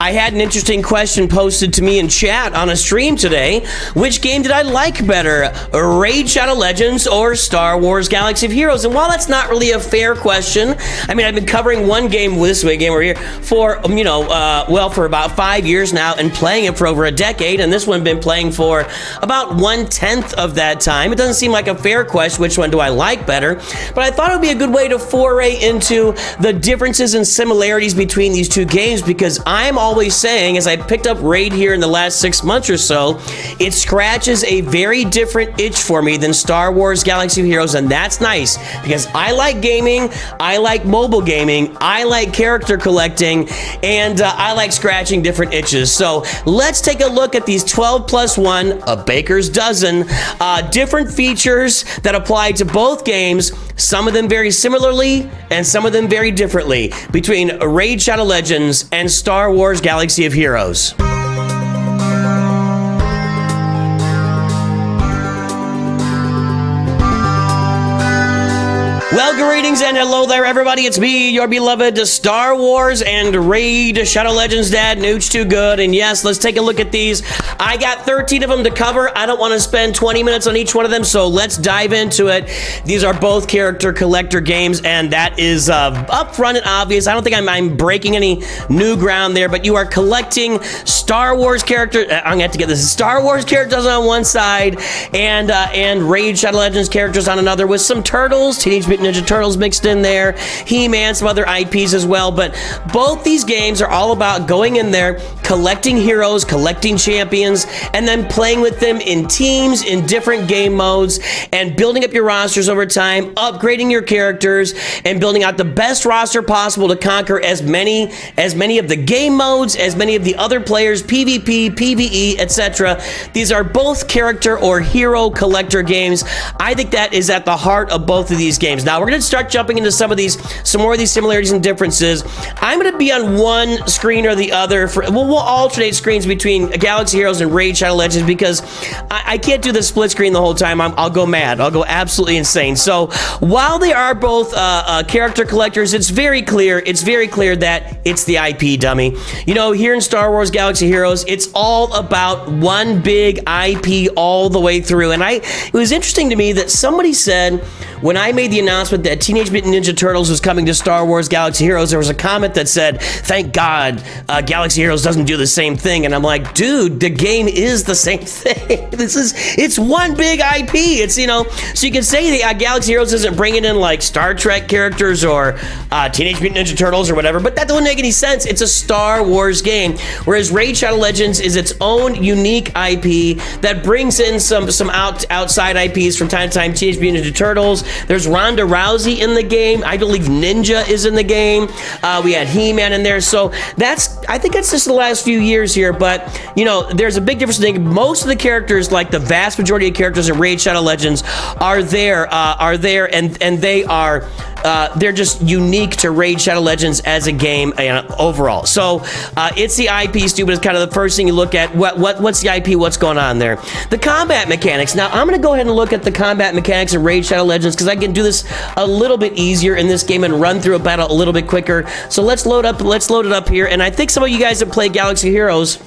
I had an interesting question posted to me in chat on a stream today. Which game did I like better, Raid Shadow Legends or Star Wars Galaxy of Heroes? And while that's not really a fair question, I mean, I've been covering one game, this way game over here, for, for about 5 years now and playing it for over a decade, and this one I've been playing for about 1/10 of that time. It doesn't seem like a fair question, which one do I like better, but I thought it would be a good way to foray into the differences and similarities between these two games, because I'm always saying, as I picked up Raid here in the last 6 months or so, it scratches a very different itch for me than Star Wars Galaxy of Heroes, and that's nice because I like gaming, I like mobile gaming, I like character collecting, and I like scratching different itches. So let's take a look at these 12 plus 1, a baker's dozen, different features that apply to both games, some of them very similarly and some of them very differently, between Raid Shadow Legends and Star Wars Galaxy of Heroes. Well, greetings and hello there, everybody. It's me, your beloved Star Wars and Raid Shadow Legends dad, Nooch Too Good. And yes, let's take a look at these. I got 13 of them to cover. I don't want to spend 20 minutes on each one of them, so let's dive into it. These are both character collector games, and that is upfront and obvious. I don't think I'm breaking any new ground there, but you are collecting Star Wars characters. I'm gonna have to get this. Star Wars characters on one side, and Raid Shadow Legends characters on another, with some turtles, Teenage Mutant Ninja Turtles mixed in there, He-Man, some other IPs as well. But both these games are all about going in there, collecting heroes, collecting champions, and then playing with them in teams, in different game modes, and building up your rosters over time, upgrading your characters, and building out the best roster possible to conquer as many of the game modes, as many of the other players, PvP, PvE, etc. These are both character or hero collector games. I think that is at the heart of both of these games. Now, we're going to start jumping into some more of these similarities and differences. I'm going to be on one screen or the other. We'll alternate screens between Galaxy Heroes and Raid Shadow Legends, because I can't do the split screen the whole time. I'll go mad. I'll go absolutely insane. So while they are both character collectors, it's very clear that it's the IP, dummy. You know, here in Star Wars Galaxy Heroes, it's all about one big IP all the way through. And it was interesting to me that somebody said, when I made the announcement that Teenage Mutant Ninja Turtles was coming to Star Wars Galaxy Heroes, there was a comment that said, "Thank God Galaxy Heroes doesn't do the same thing." And I'm like, dude, the game is the same thing. It's one big IP. It's, so you can say the Galaxy Heroes isn't bringing in like Star Trek characters or Teenage Mutant Ninja Turtles or whatever, but that doesn't make any sense. It's a Star Wars game, whereas Raid Shadow Legends is its own unique IP that brings in some outside IPs from time to time. Teenage Mutant Ninja Turtles. There's Ronda Rousey in the game. I believe Ninja is in the game. We had He-Man in there. So I think that's just the last few years here. But, there's a big difference. Most of the characters, like the vast majority of characters in Raid Shadow Legends, are there, and they are... they're just unique to Raid Shadow Legends as a game overall. So it's the IP, stupid, is kind of the first thing you look at. What's the IP? What's going on there? The combat mechanics. Now, I'm going to go ahead and look at the combat mechanics in Raid Shadow Legends, because I can do this a little bit easier in this game and run through a battle a little bit quicker. So let's load it up here. And I think some of you guys that play Galaxy Heroes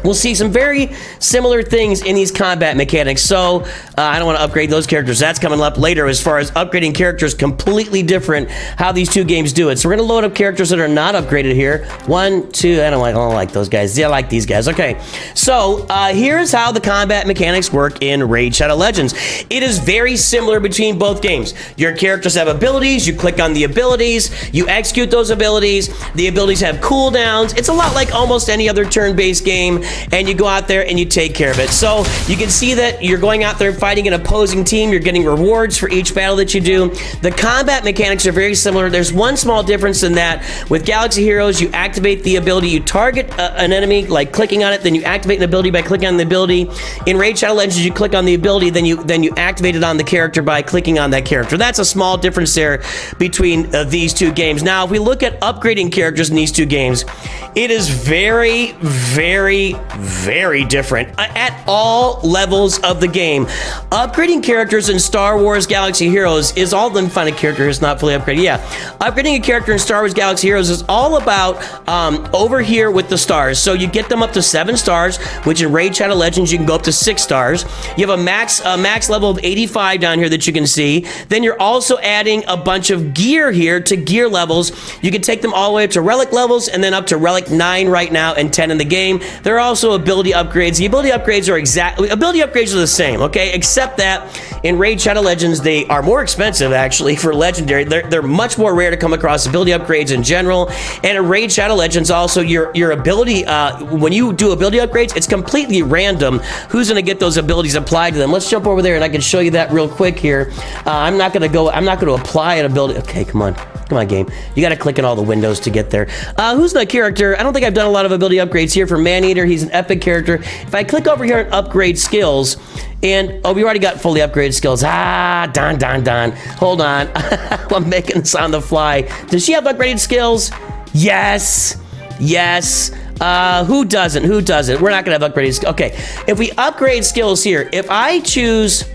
we'll see some very similar things in these combat mechanics. So I don't want to upgrade those characters. That's coming up later. As far as upgrading characters, completely different how these two games do it. So we're going to load up characters that are not upgraded here. 1, 2, I don't like those guys. Yeah, I like these guys. Okay, so here's how the combat mechanics work in Raid Shadow Legends. It is very similar between both games. Your characters have abilities. You click on the abilities. You execute those abilities. The abilities have cooldowns. It's a lot like almost any other turn-based game, and you go out there and you take care of it. So you can see that you're going out there fighting an opposing team. You're getting rewards for each battle that you do. The combat mechanics are very similar. There's one small difference in that with Galaxy Heroes, you activate the ability. You target an enemy, like clicking on it, then you activate an ability by clicking on the ability. In Raid Shadow Legends, you click on the ability, then you activate it on the character by clicking on that character. That's a small difference there between these two games. Now, if we look at upgrading characters in these two games, it is very, very very, very different at all levels of the game. Upgrading characters in Star Wars Galaxy Heroes is all, let me find a character who's not fully upgraded. Yeah, upgrading a character in Star Wars Galaxy Heroes is all about over here with the stars. So you get them up to 7 stars, which in Raid Shadow Legends you can go up to 6 stars. You have a max level of 85 down here that you can see. Then you're also adding a bunch of gear here to gear levels. You can take them all the way up to relic levels and then up to relic 9 right now and 10 in the game. There are also ability upgrades. The ability upgrades are the same, okay? Except that in Raid Shadow Legends, they are more expensive actually for Legendary. They're much more rare to come across ability upgrades in general. And in Raid Shadow Legends also, your ability, when you do ability upgrades, it's completely random who's gonna get those abilities applied to them. Let's jump over there and I can show you that real quick here. I'm not gonna apply an ability. Okay, come on, game. You gotta click in all the windows to get there. Who's the character? I don't think I've done a lot of ability upgrades here for Maneater. He's an epic character. If I click over here and upgrade skills, and oh, we already got fully upgraded skills. Don. Hold on. I'm making this on the fly. Does she have upgraded skills? Yes. Who doesn't? We're not gonna have upgraded skills. Okay, if we upgrade skills here, if I choose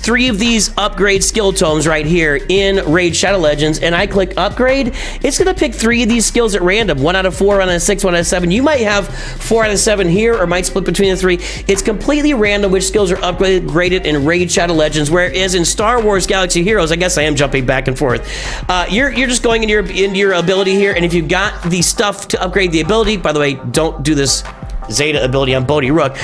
3 of these upgrade skill tomes right here in Raid Shadow Legends, and I click upgrade, it's gonna pick 3 of these skills at random. 1 out of 4, 1 out of 6, 1 out of 7. You might have 4 out of 7 here, or might split between the 3. It's completely random which skills are upgraded in Raid Shadow Legends, whereas in Star Wars Galaxy Heroes, I guess I am jumping back and forth. You're just going into your ability here, and if you've got the stuff to upgrade the ability, by the way, don't do this Zeta ability on Bodhi Rook.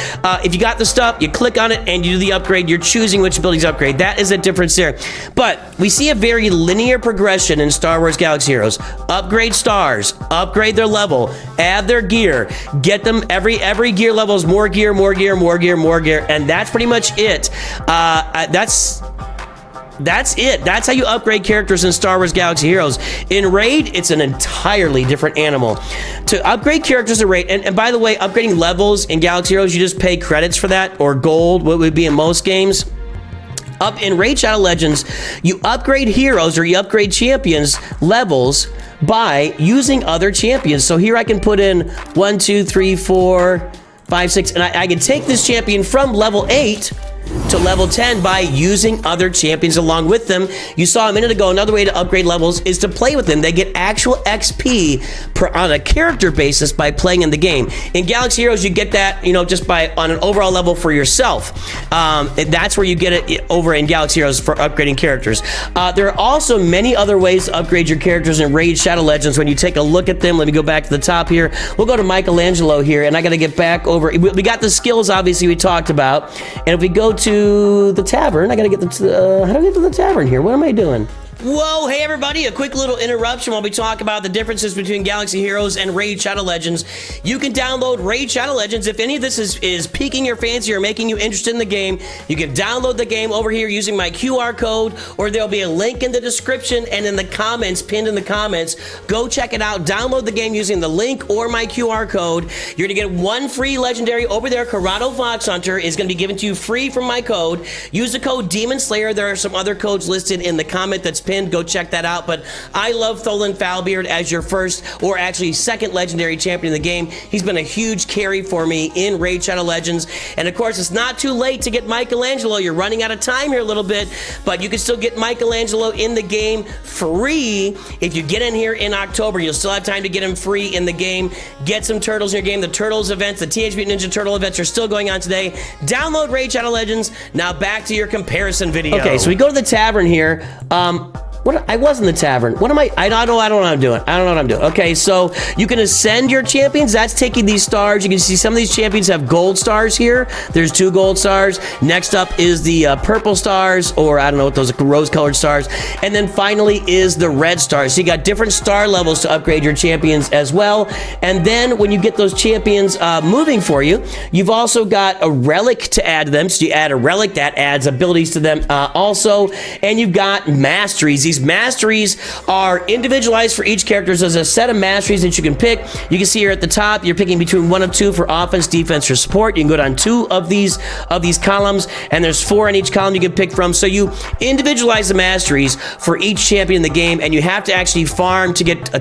If you got the stuff, you click on it and you do the upgrade. You're choosing which abilities to upgrade. That is a difference there. But we see a very linear progression in Star Wars Galaxy Heroes. Upgrade stars, upgrade their level, add their gear, get them every gear level is more gear, and that's pretty much it. That's it. That's how you upgrade characters in Star Wars Galaxy Heroes. In Raid, it's an entirely different animal. To upgrade characters in Raid, and by the way, upgrading levels in Galaxy Heroes, you just pay credits for that, or gold, what would be in most games. Up in Raid Shadow Legends, you upgrade heroes or you upgrade champions levels by using other champions. So here I can put in 1, 2, 3, 4, 5, 6, and I can take this champion from level 8 to level 10 by using other champions along with them. You saw a minute ago, another way to upgrade levels is to play with them. They get actual XP on a character basis by playing in the game. In Galaxy Heroes, you get that, just on an overall level for yourself. That's where you get it over in Galaxy Heroes for upgrading characters. There are also many other ways to upgrade your characters in Raid Shadow Legends. When you take a look at them, let me go back to the top here. We'll go to Michelangelo here, and I got to get back over. We got the skills, obviously, we talked about. And if we go to the tavern, I gotta get how do I get to the tavern here? What am I doing? Whoa, hey everybody, a quick little interruption while we talk about the differences between Galaxy Heroes and Raid Shadow Legends. You can download Raid Shadow Legends. If any of this is piquing your fancy or making you interested in the game, you can download the game over here using my QR code, or there'll be a link in the description and in the comments, pinned in the comments. Go check it out. Download the game using the link or my QR code. You're gonna get 1 free legendary over there. Corrado Fox Hunter is gonna be given to you free from my code. Use the code DEMONSLAYER. There are some other codes listed in the comment that's pinned. Go check that out. But I love Tholin Foulbeard as your first, or actually second legendary champion in the game. He's been a huge carry for me in Raid Shadow Legends. And of course, it's not too late to get Michelangelo. You're running out of time here a little bit, but you can still get Michelangelo in the game free. If you get in here in October, you'll still have time to get him free in the game. Get some turtles in your game. The Turtles events, the Teenage Mutant Ninja Turtle events are still going on today. Download Raid Shadow Legends. Now back to your comparison video. Okay, so we go to the tavern here. I was in the tavern. What am I don't know what I'm doing. I don't know what I'm doing. Okay, so you can ascend your champions. That's taking these stars. You can see some of these champions have gold stars here. There's 2 gold stars. Next up is the purple stars, or I don't know what those rose-colored stars. And then finally is the red stars. So you got different star levels to upgrade your champions as well. And then when you get those champions moving for you, you've also got a relic to add to them. So you add a relic that adds abilities to them also. And you've got masteries. These These masteries are individualized for each character. There's a set of masteries that you can pick. You can see here at the top, you're picking between 1 of 2 for offense, defense, or support. You can go down 2 of these columns, and there's 4 in each column you can pick from. So you individualize the masteries for each champion in the game, and you have to actually farm to get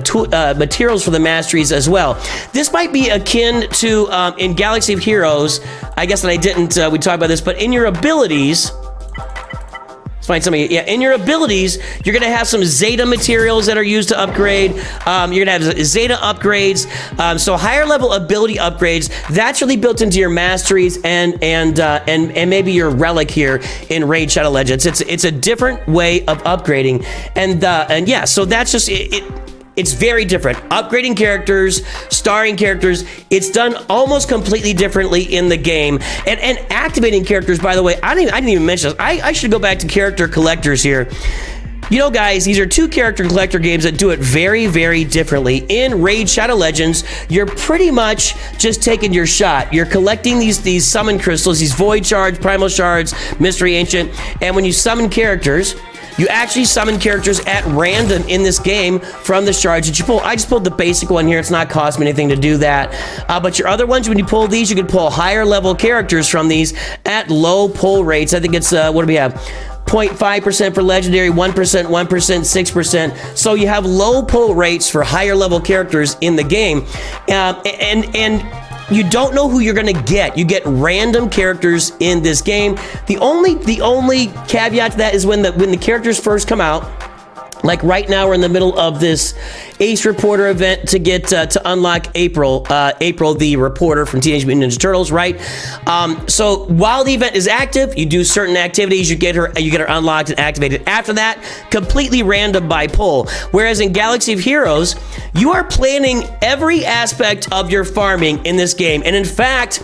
materials for the masteries as well. This might be akin to in Galaxy of Heroes. I guess that I didn't. We talked about this, but in your abilities. Let's find something. Yeah, in your abilities, you're gonna have some Zeta materials that are used to upgrade. You're gonna have Zeta upgrades. So higher level ability upgrades. That's really built into your masteries and maybe your relic here in Raid Shadow Legends. It's a different way of upgrading, and yeah. So that's just it. It's very different. Upgrading characters, starring characters, it's done almost completely differently in the game. And activating characters, by the way, I didn't even mention this. I should go back to character collectors here. You know, guys, these are 2 character collector games that do it very, very differently. In Raid Shadow Legends, you're pretty much just taking your shot. You're collecting these summon crystals, these void shards, primal shards, mystery ancient, and when you summon characters, you actually summon characters at random in this game from the shards that you pull. I just pulled the basic one here. It's not cost me anything to do that. But your other ones, when you pull these, you can pull higher level characters from these at low pull rates. I think it's, what do we have? 0.5% for legendary, 1%, 1%, 6%. So you have low pull rates for higher level characters in the game. And you don't know who you're gonna get. You get random characters in this game. The only caveat to that is when the characters first come out. Like right now, we're in the middle of this Ace Reporter event to get to unlock April, the reporter from Teenage Mutant Ninja Turtles, right? So while the event is active, you do certain activities, you get her unlocked and activated. After that, completely random by pull. Whereas in Galaxy of Heroes, you are planning every aspect of your farming in this game. And in fact,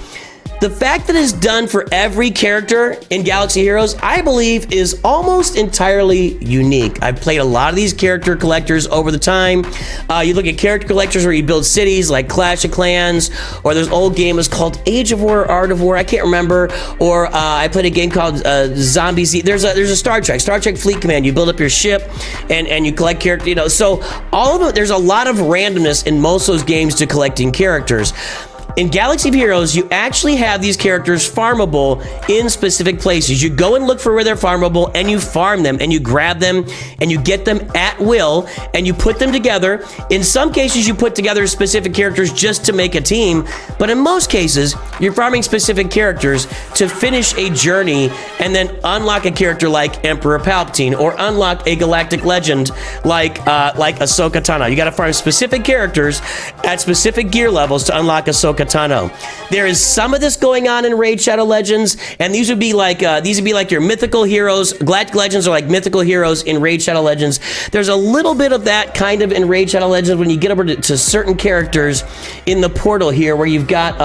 the fact that it's done for every character in Galaxy Heroes, I believe, is almost entirely unique. I've played a lot of these character collectors over the time. You look at character collectors where you build cities like Clash of Clans, or there's old game is called Age of War, Art of War, I can't remember. Or I played a game called Zombie Z. There's a Star Trek Fleet Command. You build up your ship and you collect characters. You know, so all of them. There's a lot of randomness in most of those games to collecting characters. In Galaxy of Heroes, you actually have these characters farmable in specific places. You go and look for where they're farmable, and you farm them, and you grab them, and you get them at will, and you put them together. In some cases, you put together specific characters just to make a team, but in most cases, you're farming specific characters to finish a journey and then unlock a character like Emperor Palpatine, or unlock a galactic legend like Ahsoka Tano. You gotta farm specific characters at specific gear levels to unlock Ahsoka Tano. There is some of this going on in Raid Shadow Legends, and these would be like your mythical heroes. Galactic Legends are like mythical heroes in Raid Shadow Legends. There's a little bit of that kind of in Raid Shadow Legends when you get over to certain characters in the portal here, where you've got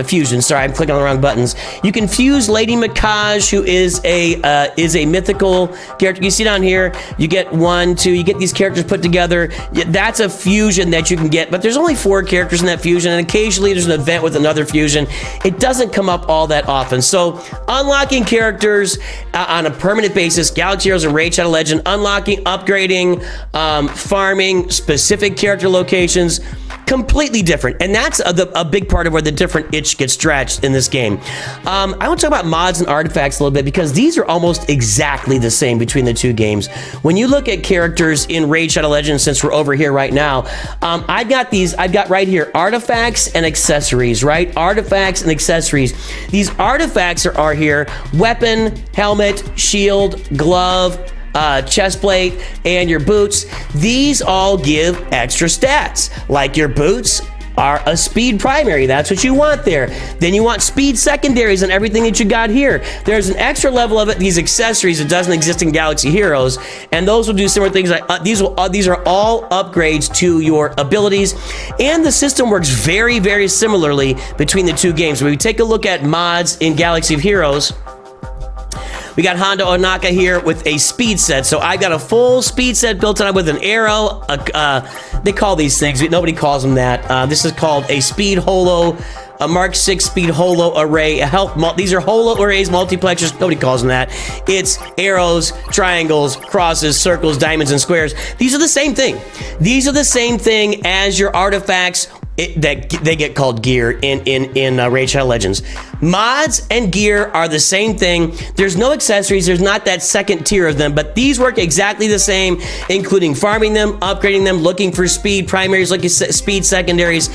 fusion. Sorry, I'm clicking on the wrong buttons. You can fuse Lady Mikaj, who is a mythical character. You see down here, you get 1, 2. You get these characters put together. That's a fusion that you can get, but there's only 4 characters in that fusion, and occasionally there's an event with another fusion. It doesn't come up all that often. So unlocking characters on a permanent basis, Galaxy Heroes and Raid Shadow Legend, unlocking, upgrading, farming specific character locations, completely different. And that's a big part of where the different itch gets scratched in this game. I want to talk about mods and artifacts a little bit, because these are almost exactly the same between the 2 games. When you look at characters in Raid Shadow Legends, since we're over here right now, I've got right here artifacts and accessories, right? Artifacts and accessories. These artifacts are here: weapon, helmet, shield, glove, chest plate, and your boots. These all give extra stats. Like your boots are a speed primary. That's what you want there. Then you want speed secondaries and everything that you got here. There's an extra level of it, these accessories, that doesn't exist in Galaxy Heroes, and those will do similar things. Like these are all upgrades to your abilities, and the system works very, very similarly between the 2 games. When we take a look at mods in Galaxy of Heroes, we got Hondo Onaka here with a speed set. So I got a full speed set built on with an arrow. They call these things, nobody calls them that. This is called a speed holo a Mark 6 speed holo array, these are holo arrays, multiplexers, nobody calls them that. It's arrows, triangles, crosses, circles, diamonds, and squares. These are the same thing. These are the same thing as your artifacts that they get called gear in Raid Shadow Legends. Mods and gear are the same thing. There's no accessories. There's not that second tier of them, but these work exactly the same, including farming them, upgrading them, looking for speed primaries, looking at speed secondaries.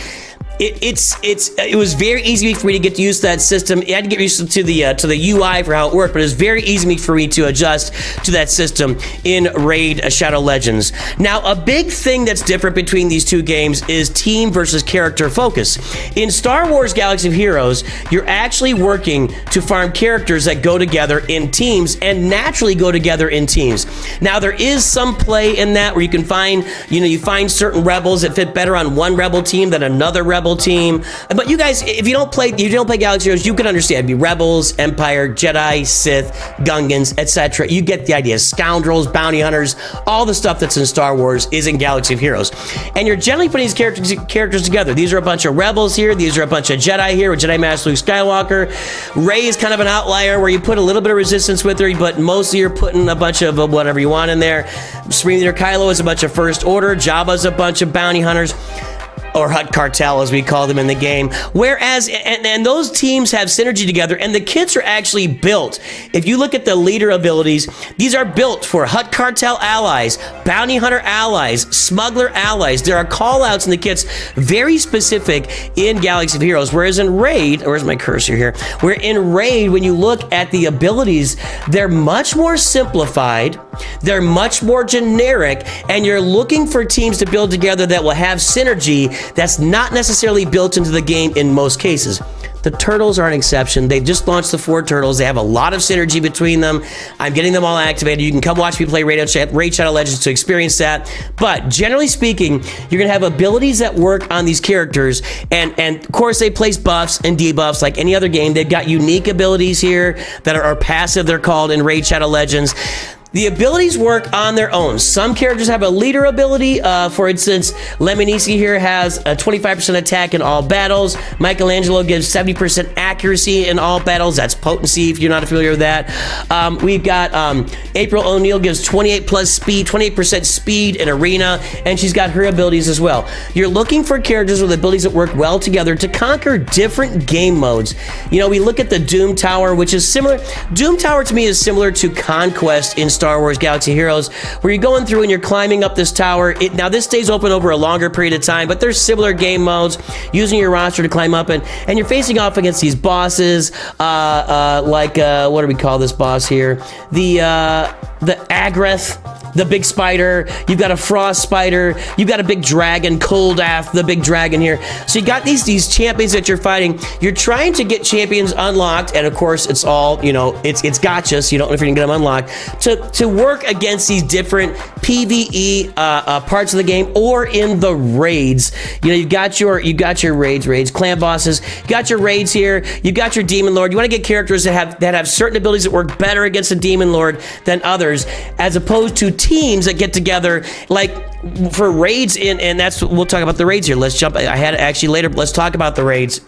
It was very easy for me to get used to that system. I had to get used to the UI for how it worked, but it was very easy for me to adjust to that system in Raid Shadow Legends. Now, a big thing that's different between these two games is team versus character focus. In Star Wars Galaxy of Heroes, you're actually working to farm characters that go together in teams and naturally go together in teams. Now, there is some play in that where you can find, you find certain rebels that fit better on one rebel team than another rebel team. But you guys, if you don't play Galaxy Heroes, you can understand. It'd be Rebels, Empire, Jedi, Sith, Gungans, etc. You get the idea. Scoundrels, bounty hunters, all the stuff that's in Star Wars is in Galaxy of Heroes. And you're generally putting these characters together. These are a bunch of Rebels here. These are a bunch of Jedi here with Jedi Master Luke Skywalker. Rey is kind of an outlier where you put a little bit of resistance with her, but mostly you're putting a bunch of whatever you want in there. Supreme Leader Kylo is a bunch of First Order. Jabba's a bunch of bounty hunters, or Hut Cartel as we call them in the game. Whereas, and those teams have synergy together, and the kits are actually built. If you look at the leader abilities, these are built for Hut Cartel allies, Bounty Hunter allies, Smuggler allies. There are callouts in the kits very specific in Galaxy of Heroes, whereas in Raid, where's my cursor here? Where in Raid, when you look at the abilities, they're much more simplified, they're much more generic, and you're looking for teams to build together that will have synergy that's not necessarily built into the game in most cases. The Turtles are an exception. They've just launched the 4 Turtles. They have a lot of synergy between them. I'm getting them all activated. You can come watch me play Raid Shadow Legends to experience that. But generally speaking, you're going to have abilities that work on these characters. And of course, they place buffs and debuffs like any other game. They've got unique abilities here that are passive, they're called, in Raid Shadow Legends. The abilities work on their own. Some characters have a leader ability. For instance, Lemonisi here has a 25% attack in all battles. Michelangelo gives 70% accuracy in all battles. That's potency, if you're not familiar with that. We've got April O'Neil gives 28 plus speed, 28% speed in arena, and she's got her abilities as well. You're looking for characters with abilities that work well together to conquer different game modes. We look at the Doom Tower, which is similar. Doom Tower to me is similar to Conquest in Star Wars Galaxy Heroes, where you're going through and you're climbing up this tower. Now this stays open over a longer period of time, but there's similar game modes using your roster to climb up, and you're facing off against these bosses, what do we call this boss here? The Agreth, the big spider. You've got a frost spider. You've got a big dragon, Koldath, the big dragon here. So you got these champions that you're fighting. You're trying to get champions unlocked, and of course, it's all, it's gotcha, so you don't know if you're gonna get them unlocked, to work against these different PvE parts of the game or in the raids. You've got your raids, clan bosses. You got your raids here. You've got your demon lord. You want to get characters that have certain abilities that work better against a demon lord than others, as opposed to teams that get together like for raids and that's we'll talk about the raids here. Let's jump ahead actually later, but let's talk about the raids.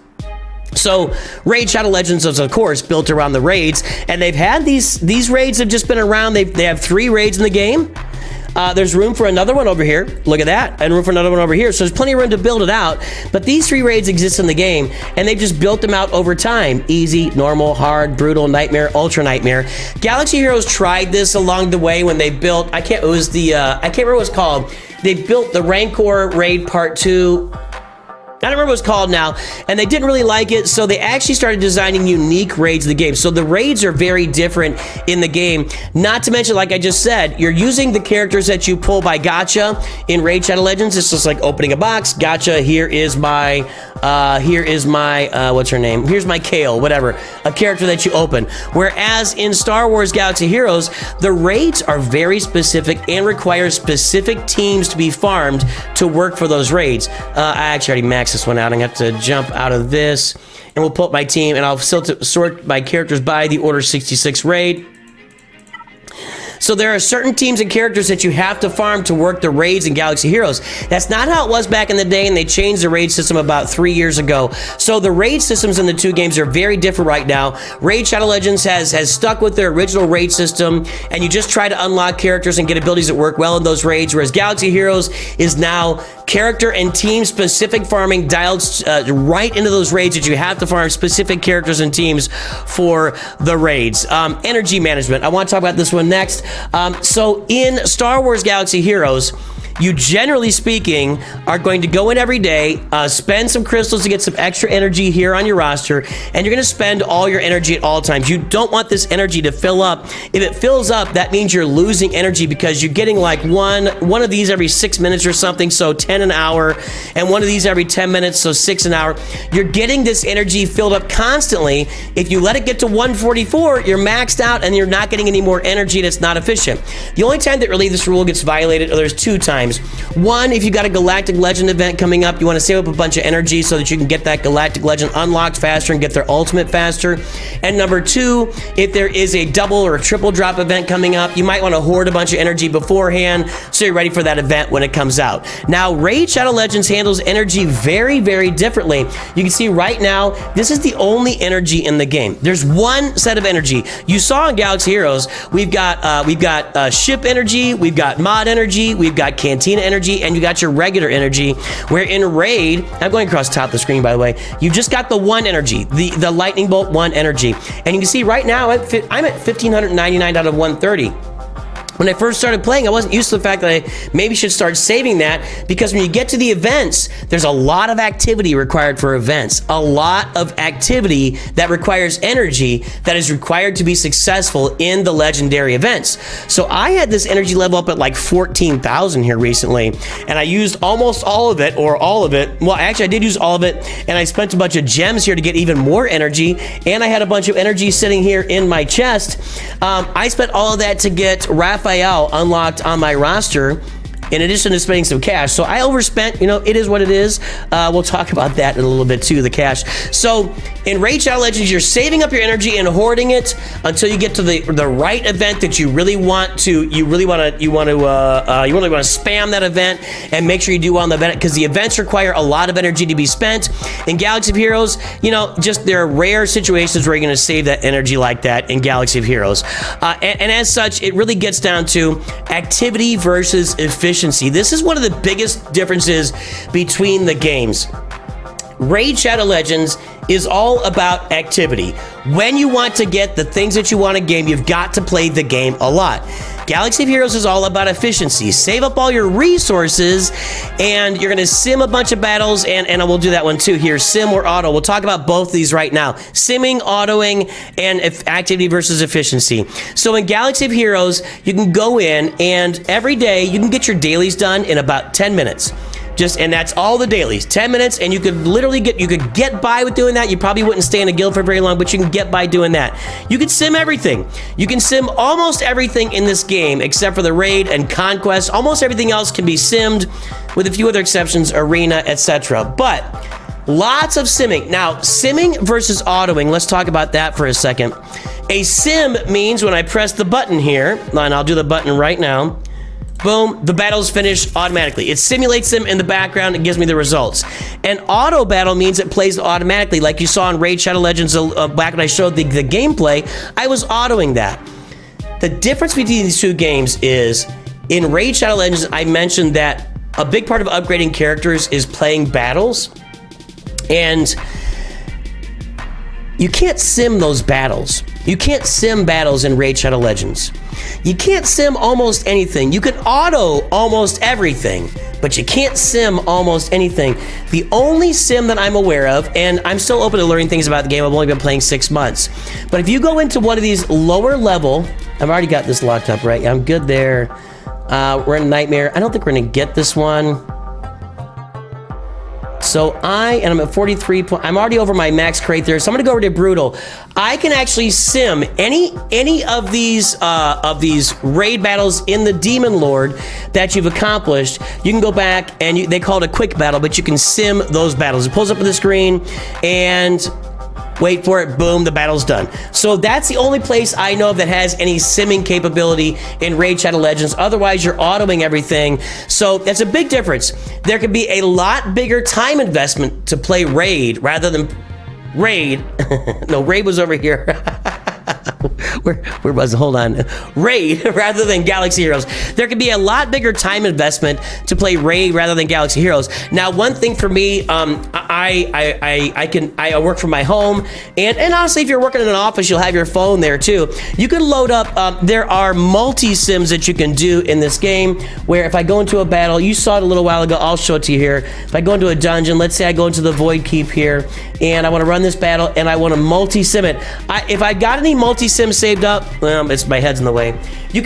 So Raid Shadow Legends is of course built around the raids, and they've had these raids have just been around. They have 3 raids in the game. There's room for another one over here. Look at that. And room for another one over here. So there's plenty of room to build it out. But these 3 raids exist in the game, and they've just built them out over time. Easy, normal, hard, brutal, nightmare, ultra nightmare. Galaxy Heroes tried this along the way when they built, I can't remember what it's called. They built the Rancor Raid Part 2. I don't remember what it's called now, and they didn't really like it, so they actually started designing unique raids in the game. So the raids are very different in the game. Not to mention, like I just said, you're using the characters that you pull by gacha in Raid Shadow Legends. It's just like opening a box, gacha, here is my, what's her name? Here's my Kale, whatever, a character that you open. Whereas in Star Wars Galaxy Heroes, the raids are very specific and require specific teams to be farmed to work for those raids. I actually already maxed this one out. I'm gonna have to jump out of this, and we'll pull up my team, and I'll sort my characters by the Order 66 raid. So there are certain teams and characters that you have to farm to work the raids and Galaxy Heroes. That's not how it was back in the day, and they changed the raid system about 3 years ago. So the raid systems in the two games are very different right now. Raid Shadow Legends has stuck with their original raid system, and you just try to unlock characters and get abilities that work well in those raids, whereas Galaxy Heroes is now character and team specific farming dialed right into those raids that you have to farm specific characters and teams for the raids. Energy management, I want to talk about this one next. So in Star Wars Galaxy Heroes, you generally speaking are going to go in every day, spend some crystals to get some extra energy here on your roster, and you're going to spend all your energy at all times. You don't want this energy to fill up. If it fills up, that means you're losing energy because you're getting like one of these every 6 minutes or something, so 10 an hour, and one of these every 10 minutes, so 6 an hour. You're getting this energy filled up constantly. If you let it get to 144, you're maxed out and you're not getting any more energy and it's not efficient. The only time that really this rule gets violated, or there's 2 times. One, if you got a Galactic Legend event coming up, you want to save up a bunch of energy so that you can get that Galactic Legend unlocked faster and get their ultimate faster. And number 2, if there is a double or a triple drop event coming up, you might want to hoard a bunch of energy beforehand so you're ready for that event when it comes out. Now, Raid Shadow Legends handles energy very, very differently. You can see right now, this is the only energy in the game. There's one set of energy. You saw in Galaxy Heroes, we've got ship energy, we've got mod energy, we've got Cantina energy, and you got your regular energy, where in Raid, I'm going across the top of the screen, by the way, you just got the one energy, the Lightning Bolt 1 energy. And you can see right now, I'm at 1,599 out of 130. When I first started playing, I wasn't used to the fact that I maybe should start saving that, because when you get to the events, there's a lot of activity required for events. A lot of activity that requires energy that is required to be successful in the legendary events. So I had this energy level up at like 14,000 here recently, and I used almost all of it, or all of it. Well, actually, I did use all of it, and I spent a bunch of gems here to get even more energy, and I had a bunch of energy sitting here in my chest. I spent all of that to get Raphael unlocked on my roster, in addition to spending some cash. So I overspent, you know, it is what it is. We'll talk about that in a little bit too, the cash. So in Raid Shadow Legends, you're saving up your energy and hoarding it until you get to the right event that you really want to. You really want to spam that event and make sure you do well on the event, because the events require a lot of energy to be spent. In Galaxy of Heroes, you know, just there are rare situations where you're going to save that energy like that in Galaxy of Heroes. And as such, it really gets down to activity versus efficiency. This is one of the biggest differences between the games. Raid Shadow Legends is all about activity. When you want to get the things that you want in a game, you've got to play the game a lot. Galaxy of Heroes is all about efficiency. Save up all your resources, and you're going to sim a bunch of battles, and I will do that one too here, sim or auto. We'll talk about both of these right now. Simming, autoing, and activity versus efficiency. So in Galaxy of Heroes, you can go in, and every day you can get your dailies done in about 10 minutes. And that's all the dailies, 10 minutes, and you could literally get by with doing that. You probably wouldn't stay in a guild for very long, but you can get by doing that. You can sim everything. You can sim almost everything in this game, except for the raid and conquest. Almost everything else can be simmed, with a few other exceptions, arena, etc. But lots of simming. Now, simming versus autoing, let's talk about that for a second. A sim means when I press the button here, and I'll do the button right now, boom, the battle's finished automatically. It simulates them in the background and gives me the results. An auto battle means it plays automatically, like you saw in Raid Shadow Legends back when I showed the gameplay. I was autoing that. The difference between these two games is, in Raid Shadow Legends, I mentioned that a big part of upgrading characters is playing battles, and you can't sim those battles. You can't sim battles in Raid Shadow Legends. You can't sim almost anything. You can auto almost everything, but you can't sim almost anything. The only sim that I'm aware of, and I'm still open to learning things about the game, I've only been playing 6 months, but if you go into one of these lower level, I've already got this locked up, right? I'm good there. We're in Nightmare. I don't think we're gonna get this one. So I'm at 43 points. I'm already over my max crate there. So I'm gonna go over to Brutal. I can actually sim any of these raid battles in the Demon Lord that you've accomplished. You can go back and they call it a quick battle, but you can sim those battles. It pulls up on the screen, and wait for it, boom, the battle's done. So that's the only place I know of that has any simming capability in Raid Shadow Legends. Otherwise, you're autoing everything. So that's a big difference. There could be a lot bigger time investment to play Raid rather than Raid. No, Raid was over here. Where was it? Hold on. Raid rather than Galaxy Heroes. There could be a lot bigger time investment to play Raid rather than Galaxy Heroes. Now, one thing for me, I work from my home, and honestly, if you're working in an office, you'll have your phone there too. You can load up. There are multi-sims that you can do in this game. Where if I go into a battle, you saw it a little while ago. I'll show it to you here. If I go into a dungeon, let's say I go into the Void Keep here, and I want to run this battle, and I want to multi-sim it. If I got any multi-sim saved up, well, it's my head's in the way.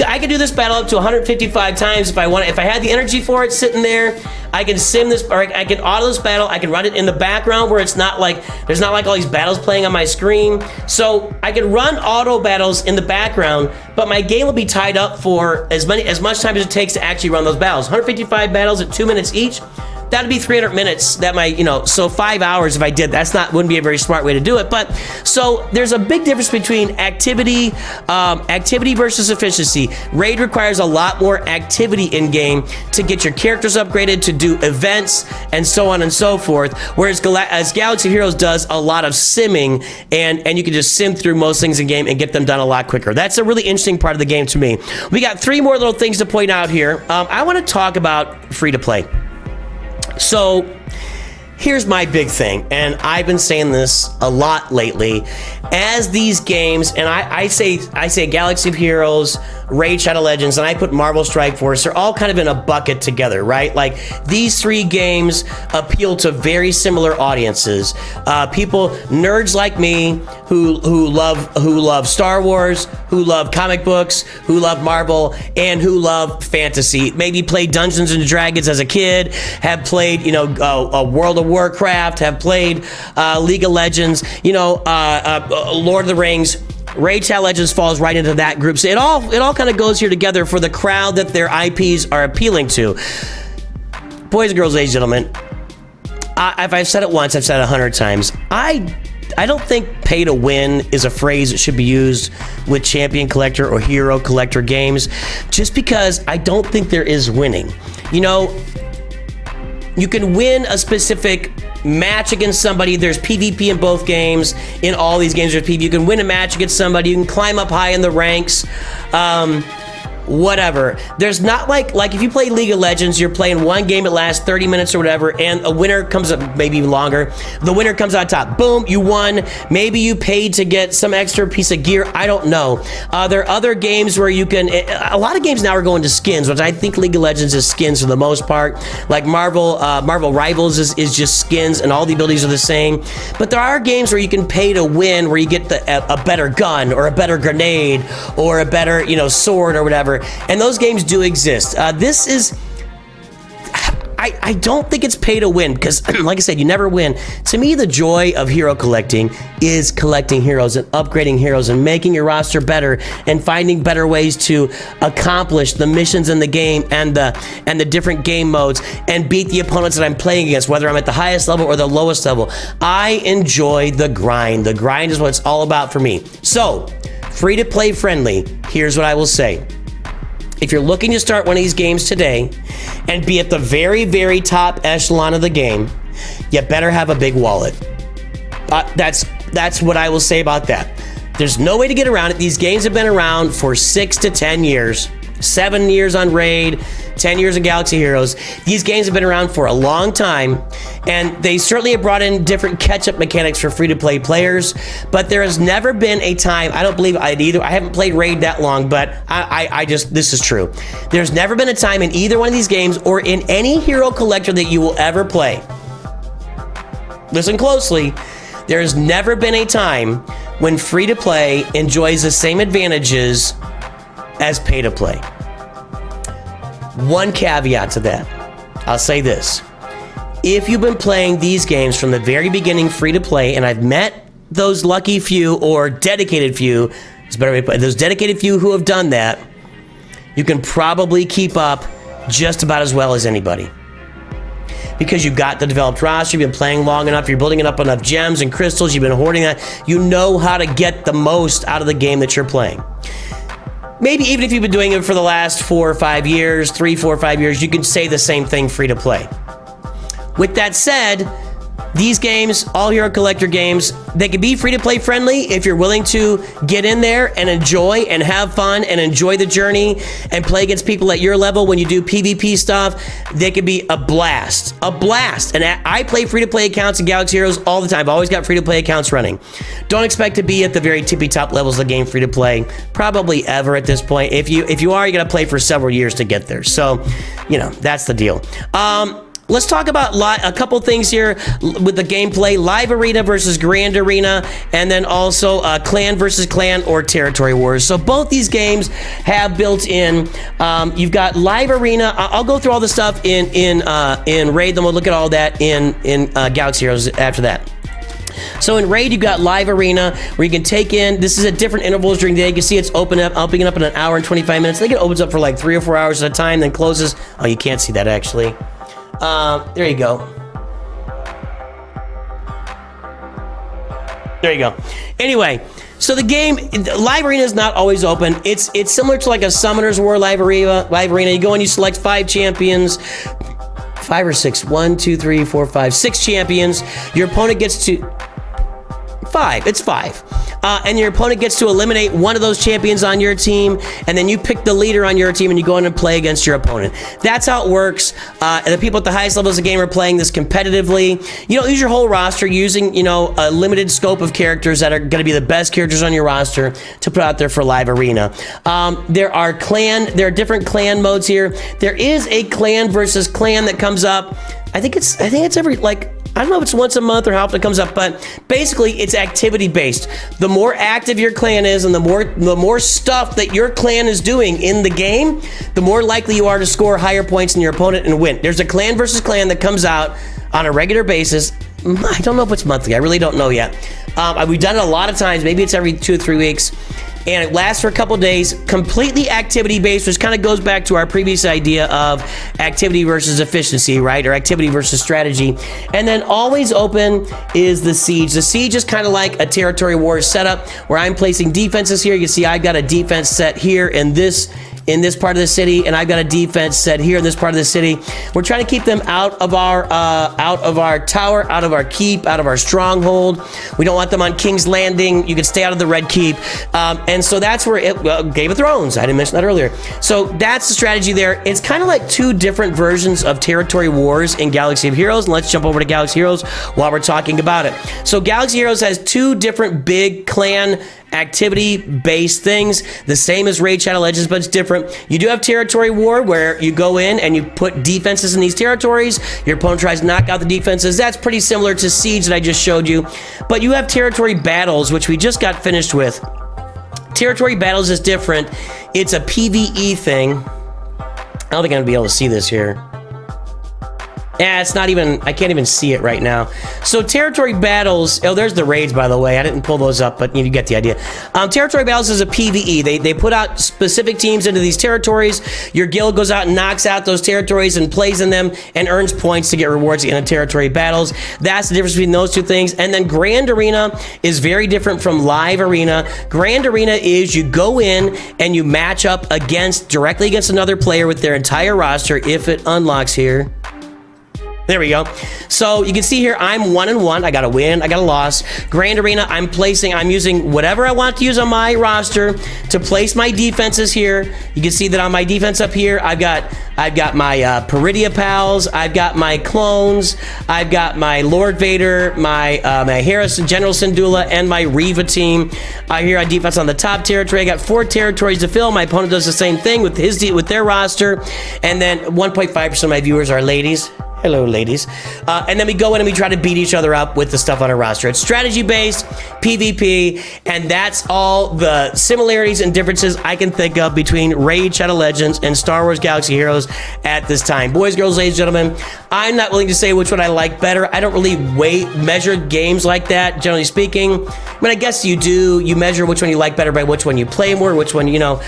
I can do this battle up to 155 times if I want. If I had the energy for it sitting there, I can sim this, or I can auto this battle. I can run it in the background where it's not like there's not like all these battles playing on my screen. So I can run auto battles in the background, but my game will be tied up for as much time as it takes to actually run those battles. 155 battles at 2 minutes each. That'd be 300 minutes. That might, so 5 hours if I did. Wouldn't be a very smart way to do it. But so there's a big difference between activity versus efficiency. Raid requires a lot more activity in game to get your characters upgraded, to do events, and so on and so forth. Whereas as Galaxy Heroes does a lot of simming, and you can just sim through most things in game and get them done a lot quicker. That's a really interesting part of the game to me. We got 3 more little things to point out here. I want to talk about free to play. So here's my big thing, and I've been saying this a lot lately. As these games, and I say Galaxy of Heroes, Raid Shadow Legends, and I put Marvel Strike Force, they're all kind of in a bucket together, right? Like these 3 games appeal to very similar audiences. People, nerds like me, who love Star Wars, who love comic books, who love Marvel, and who love fantasy. Maybe played Dungeons and Dragons as a kid, have played, World of Warcraft, have played League of Legends, Lord of the Rings. Raid Shadow Legends falls right into that group. So it all kind of goes here together for the crowd that their IPs are appealing to. Boys and girls, ladies and gentlemen, if I've said it once, I've said it 100 times. I don't think pay to win is a phrase that should be used with champion collector or hero collector games, just because I don't think there is winning. You can win a specific match against somebody. There's PvP in both games. In all these games, there's PvP. You can win a match against somebody. You can climb up high in the ranks. Whatever. There's not like if you play League of Legends, you're playing one game, it lasts 30 minutes or whatever, and a winner comes up, maybe even longer. The winner comes out top. Boom, you won. Maybe you paid to get some extra piece of gear. I don't know. There are other games where you can, a lot of games now are going to skins, which I think League of Legends is skins for the most part. Like Marvel Rivals is just skins, and all the abilities are the same. But there are games where you can pay to win, where you get a better gun, or a better grenade, or a better, sword or whatever. And those games do exist. This is, I don't think it's pay to win, because like I said, you never win. To me, the joy of hero collecting is collecting heroes and upgrading heroes and making your roster better and finding better ways to accomplish the missions in the game and the different game modes and beat the opponents that I'm playing against, whether I'm at the highest level or the lowest level. I enjoy the grind. The grind is what it's all about for me. So, free to play friendly, here's what I will say. If you're looking to start one of these games today and be at the very, very top echelon of the game, you better have a big wallet. That's what I will say about that. There's no way to get around it. These games have been around for 6 to 10 years. 7 years on Raid, 10 years in Galaxy Heroes. These games have been around for a long time, and they certainly have brought in different catch-up mechanics for free-to-play players, but there has never been a time, I don't believe I'd either, I haven't played Raid that long, but I just, this is true. There's never been a time in either one of these games or in any hero collector that you will ever play. Listen closely. There has never been a time when free-to-play enjoys the same advantages as pay-to-play. One caveat to that. I'll say this. If you've been playing these games from the very beginning free-to-play, and I've met those lucky few or dedicated few, it's better way to put it, those dedicated few who have done that, you can probably keep up just about as well as anybody. because you've got the developed roster, you've been playing long enough, you're building up enough gems and crystals, you've been hoarding that, you know how to get the most out of the game that you're playing. Maybe even if you've been doing it for the last 4 or 5 years, 3, 4, 5 years, you can say the same thing free to play. With that said, these games, all hero collector games, they can be free-to-play friendly if you're willing to get in there and enjoy and have fun and enjoy the journey and play against people at your level. When you do PvP stuff, they can be a blast, a blast. And I play free-to-play accounts in Galaxy Heroes all the time. I've always got free-to-play accounts running. Don't expect to be at the very tippy-top levels of the game free-to-play, probably ever at this point. If you are, you got to play for several years to get there. So, you know, that's the deal. Let's talk about a couple things here with the gameplay. Live Arena versus Grand Arena, and then also Clan versus Clan or Territory Wars. So both these games have built in, you've got Live Arena. I'll go through all the stuff in Raid, then we'll look at all that in Galaxy Heroes after that. So in Raid, you've got Live Arena, where you can take in, this is at different intervals during the day. You can see it's opening up in an hour and 25 minutes. I think it opens up for like 3 or 4 hours at a time, then closes. Oh, you can't see that actually. There you go. There you go. Anyway, so the game, Live Arena is not always open. It's similar to like a Summoner's War Live Arena. You go and you select 5 champions. 5 or 6. 1, 2, 3, 4, 5, 6 champions. Your opponent gets to 5. It's 5. And your opponent gets to eliminate one of those champions on your team, and then you pick the leader on your team and you go in and play against your opponent. That's how it works. And the people at the highest levels of the game are playing this competitively. You don't use your whole roster, using, you know, a limited scope of characters that are going to be the best characters on your roster to put out there for Live Arena. There are different clan modes here. There is a clan versus clan that comes up. I think it's every, like, I don't know if it's once a month or how often it comes up, but basically it's activity based. The more active your clan is and the more stuff that your clan is doing in the game, the more likely you are to score higher points than your opponent and win. There's a clan versus clan that comes out on a regular basis. I don't know if it's monthly. I really don't know yet. We've done it a lot of times. Maybe it's every 2 or 3 weeks. And it lasts for a couple days, completely activity-based, which kind of goes back to our previous idea of activity versus efficiency, right? Or activity versus strategy. And then always open is the Siege. The Siege is kind of like a Territory Wars setup, where I'm placing defenses here. You can see I've got a defense set here in this part of the city, and I've got a defense set here in this part of the city. We're trying to keep them out of our tower, out of our keep, out of our stronghold. We don't want them on King's Landing. You can stay out of the Red Keep. And so that's where Game of Thrones, I didn't mention that earlier. So that's the strategy there. It's kind of like 2 different versions of Territory Wars in Galaxy of Heroes. And let's jump over to Galaxy Heroes while we're talking about it. So Galaxy Heroes has 2 different big clan activity-based things, the same as Raid Shadow Legends, but it's different. You do have Territory War, where you go in and you put defenses in these territories. Your opponent tries to knock out the defenses. That's pretty similar to Siege that I just showed you. But you have Territory Battles, which we just got finished with. Territory Battles is different. It's a PvE thing. I don't think I'm going to be able to see this here. Yeah, it's not even, I can't even see it right now. So Territory Battles, oh, there's the raids, by the way. I didn't pull those up, but you get the idea. Territory Battles is a PvE. They put out specific teams into these territories. Your guild goes out and knocks out those territories and plays in them and earns points to get rewards in Territory Battles. That's the difference between those 2 things. And then Grand Arena is very different from Live Arena. Grand Arena is you go in and you match up directly against another player with their entire roster if it unlocks here. There we go. So you can see here, I'm 1-1. I got a win, I got a loss. Grand Arena, I'm using whatever I want to use on my roster to place my defenses here. You can see that on my defense up here, I've got my Peridia pals, I've got my clones, I've got my Lord Vader, my Harrison, General Syndulla, and my Reva team. Here on defense on the top territory, I got 4 territories to fill. My opponent does the same thing with their roster, and then 1.5% of my viewers are ladies. Hello, ladies. And then we go in and we try to beat each other up with the stuff on our roster. It's strategy-based, PvP, and that's all the similarities and differences I can think of between Raid Shadow Legends and Star Wars Galaxy Heroes at this time. Boys, girls, ladies, gentlemen, I'm not willing to say which one I like better. I don't really measure games like that, generally speaking. I mean, I guess you do. You measure which one you like better by which one you play more, which one, you know.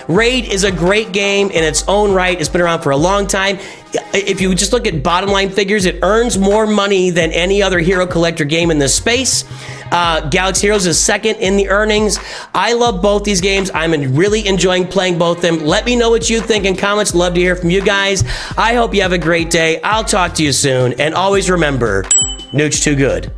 Raid is a great game in its own right. It's been around for a long time. if you just look at bottom line figures, it earns more money than any other hero collector game in this space. Galaxy Heroes is second in the earnings. I love both these games. I'm really enjoying playing both of them. Let me know what you think in comments. Love to hear from you guys. I hope you have a great day. I'll talk to you soon. And always remember, Nooch too good.